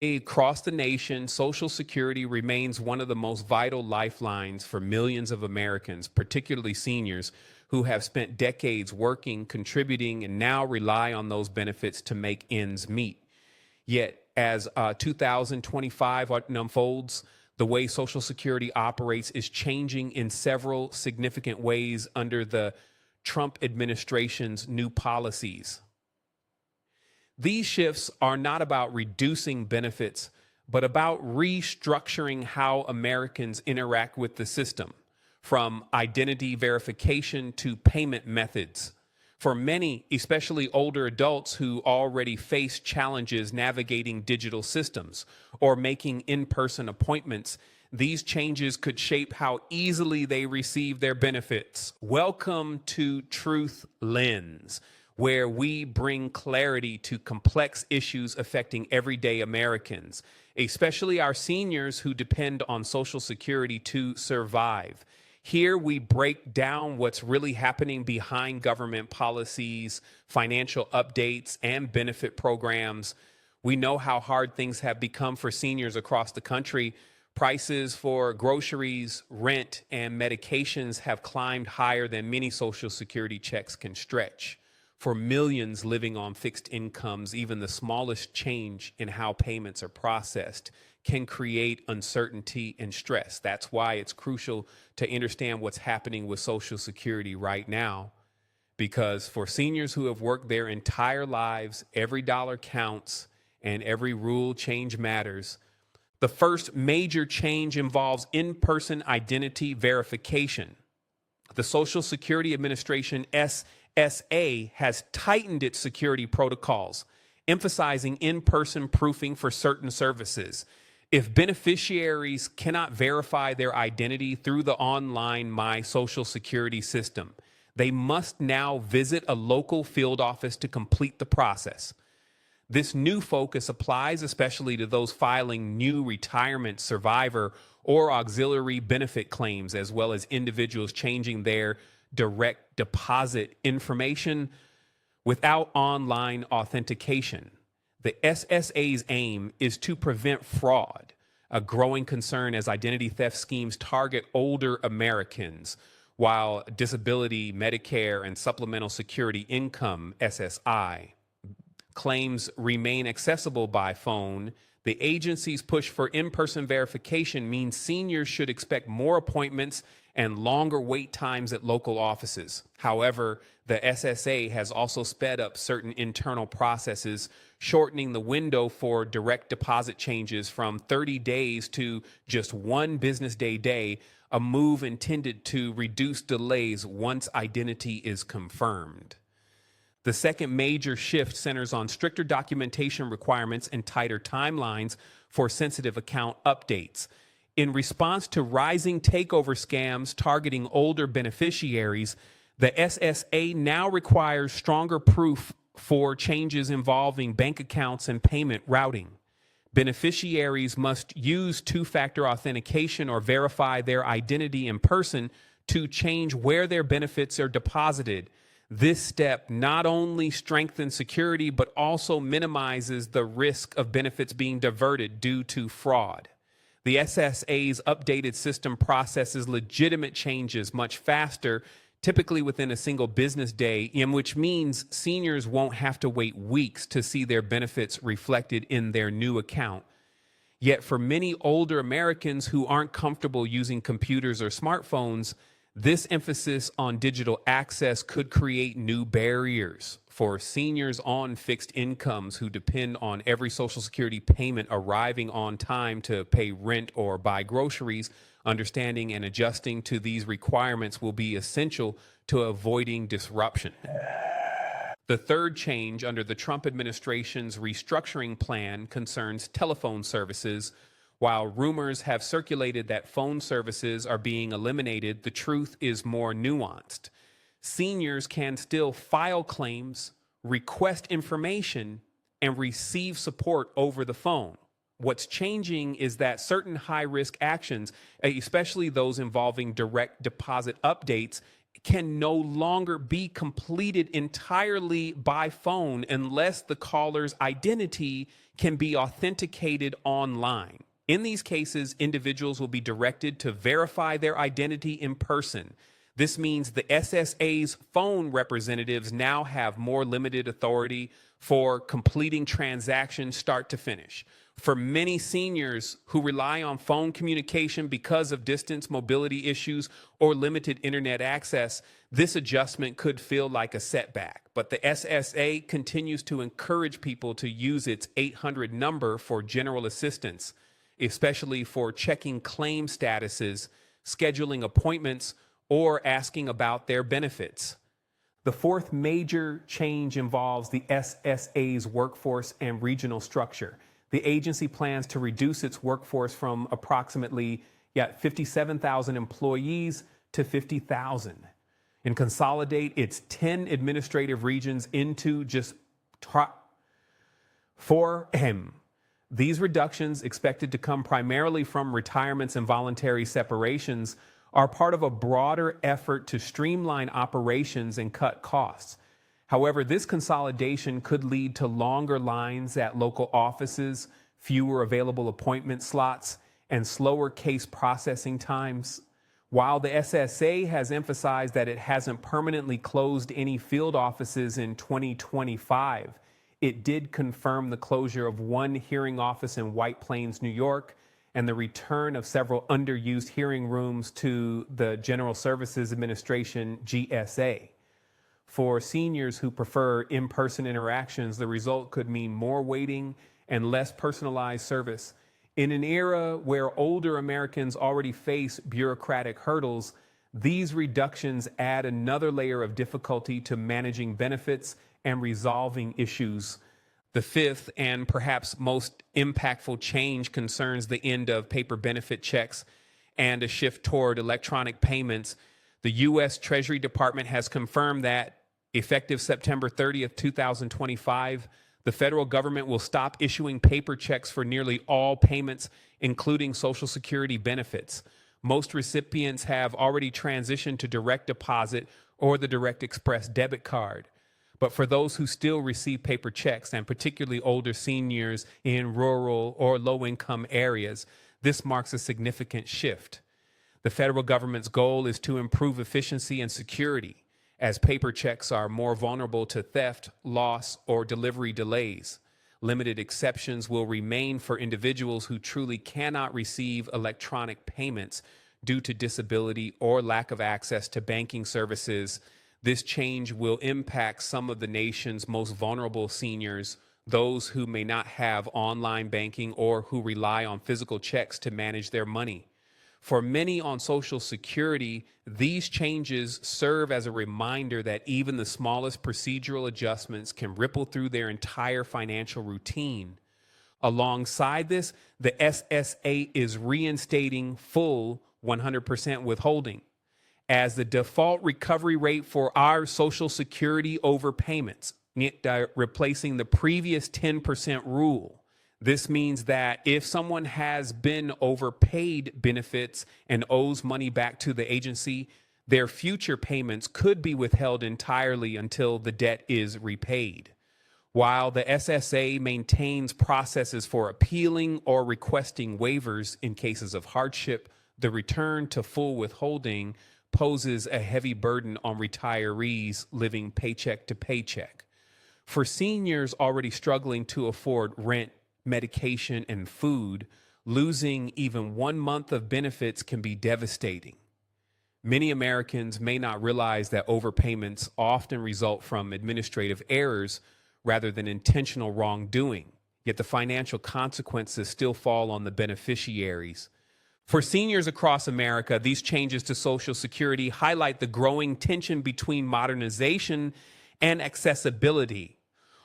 Across the nation, Social Security remains one of the most vital lifelines for millions of Americans, particularly seniors who have spent decades working, contributing, and now rely on those benefits to make ends meet. Yet, as 2025 unfolds, the way Social Security operates is changing in several significant ways under the Trump administration's new policies. These shifts are not about reducing benefits, but about restructuring how Americans interact with the system, from identity verification to payment methods. For many, especially older adults who already face challenges navigating digital systems or making in-person appointments, these changes could shape how easily they receive their benefits. Welcome to Truth Lens, where we bring clarity to complex issues affecting everyday Americans, especially our seniors who depend on Social Security to survive. Here we break down what's really happening behind government policies, financial updates, and benefit programs. We know how hard things have become for seniors across the country. Prices for groceries, rent, and medications have climbed higher than many Social Security checks can stretch. For millions living on fixed incomes, even the smallest change in how payments are processed can create uncertainty and stress. That's why it's crucial to understand what's happening with Social Security right now, because for seniors who have worked their entire lives, every dollar counts and every rule change matters. The first major change involves in-person identity verification. The Social Security Administration, SSA, has tightened its security protocols, emphasizing in-person proofing for certain services. If beneficiaries cannot verify their identity through the online My Social Security system, they must now visit a local field office to complete the process. This new focus applies especially to those filing new retirement, survivor, or auxiliary benefit claims, as well as individuals changing their direct deposit information without online authentication. The SSA's aim is to prevent fraud, a growing concern as identity theft schemes target older Americans, while disability, Medicare, and supplemental security income, SSI, claims remain accessible by phone. The agency's push for in-person verification means seniors should expect more appointments and longer wait times at local offices. However, the SSA has also sped up certain internal processes, shortening the window for direct deposit changes from 30 days to just one business day, a move intended to reduce delays once identity is confirmed. The second major shift centers on stricter documentation requirements and tighter timelines for sensitive account updates. In response to rising takeover scams targeting older beneficiaries, the SSA now requires stronger proof for changes involving bank accounts and payment routing. Beneficiaries must use two-factor authentication or verify their identity in person to change where their benefits are deposited. This step not only strengthens security, but also minimizes the risk of benefits being diverted due to fraud. The SSA's updated system processes legitimate changes much faster, typically within a single business day, which means seniors won't have to wait weeks to see their benefits reflected in their new account. Yet for many older Americans who aren't comfortable using computers or smartphones, this emphasis on digital access could create new barriers. For seniors on fixed incomes who depend on every Social Security payment arriving on time to pay rent or buy groceries, understanding and adjusting to these requirements will be essential to avoiding disruption. The third change under the Trump administration's restructuring plan concerns telephone services. While rumors have circulated that phone services are being eliminated, the truth is more nuanced. Seniors can still file claims, request information, and receive support over the phone. What's changing is that certain high-risk actions, especially those involving direct deposit updates, can no longer be completed entirely by phone unless the caller's identity can be authenticated online. In these cases, individuals will be directed to verify their identity in person. This means the SSA's phone representatives now have more limited authority for completing transactions start to finish. For many seniors who rely on phone communication because of distance mobility issues or limited internet access, this adjustment could feel like a setback. But the SSA continues to encourage people to use its 800 number for general assistance, especially for checking claim statuses, scheduling appointments, or asking about their benefits. The fourth major change involves the SSA's workforce and regional structure. The agency plans to reduce its workforce from approximately 57,000 employees to 50,000 and consolidate its 10 administrative regions into just 4. These reductions, expected to come primarily from retirements and voluntary separations, are part of a broader effort to streamline operations and cut costs. However, this consolidation could lead to longer lines at local offices, fewer available appointment slots, and slower case processing times. While the SSA has emphasized that it hasn't permanently closed any field offices in 2025, it did confirm the closure of one hearing office in White Plains, New York, and the return of several underused hearing rooms to the General Services Administration, GSA. For seniors who prefer in-person interactions, the result could mean more waiting and less personalized service. In an era where older Americans already face bureaucratic hurdles, these reductions add another layer of difficulty to managing benefits and resolving issues. The fifth and perhaps most impactful change concerns the end of paper benefit checks and a shift toward electronic payments. The U.S. Treasury Department has confirmed that effective September 30th, 2025, the federal government will stop issuing paper checks for nearly all payments, including Social Security benefits. Most recipients have already transitioned to direct deposit or the Direct Express debit card. But for those who still receive paper checks, and particularly older seniors in rural or low-income areas, this marks a significant shift. The federal government's goal is to improve efficiency and security, as paper checks are more vulnerable to theft, loss, or delivery delays. Limited exceptions will remain for individuals who truly cannot receive electronic payments due to disability or lack of access to banking services. This change will impact some of the nation's most vulnerable seniors, those who may not have online banking or who rely on physical checks to manage their money. For many on Social Security, these changes serve as a reminder that even the smallest procedural adjustments can ripple through their entire financial routine. Alongside this, the SSA is reinstating full 100% withholding as the default recovery rate for our Social Security overpayments, replacing the previous 10% rule. This means that if someone has been overpaid benefits and owes money back to the agency, their future payments could be withheld entirely until the debt is repaid. While the SSA maintains processes for appealing or requesting waivers in cases of hardship, the return to full withholding poses a heavy burden on retirees living paycheck to paycheck. For seniors already struggling to afford rent, medication, and food, losing even 1 month of benefits can be devastating. Many Americans may not realize that overpayments often result from administrative errors rather than intentional wrongdoing, yet the financial consequences still fall on the beneficiaries. For seniors across America, these changes to Social Security highlight the growing tension between modernization and accessibility.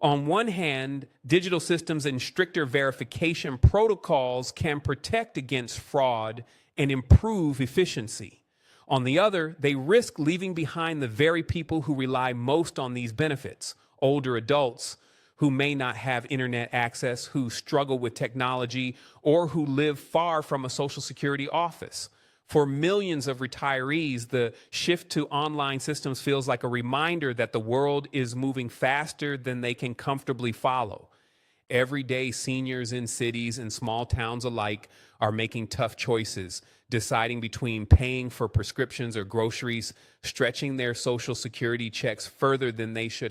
On one hand, digital systems and stricter verification protocols can protect against fraud and improve efficiency. On the other, they risk leaving behind the very people who rely most on these benefits, older adults who may not have internet access, who struggle with technology, or who live far from a Social Security office. For millions of retirees, the shift to online systems feels like a reminder that the world is moving faster than they can comfortably follow. Every day, seniors in cities and small towns alike are making tough choices, deciding between paying for prescriptions or groceries, stretching their Social Security checks further than they should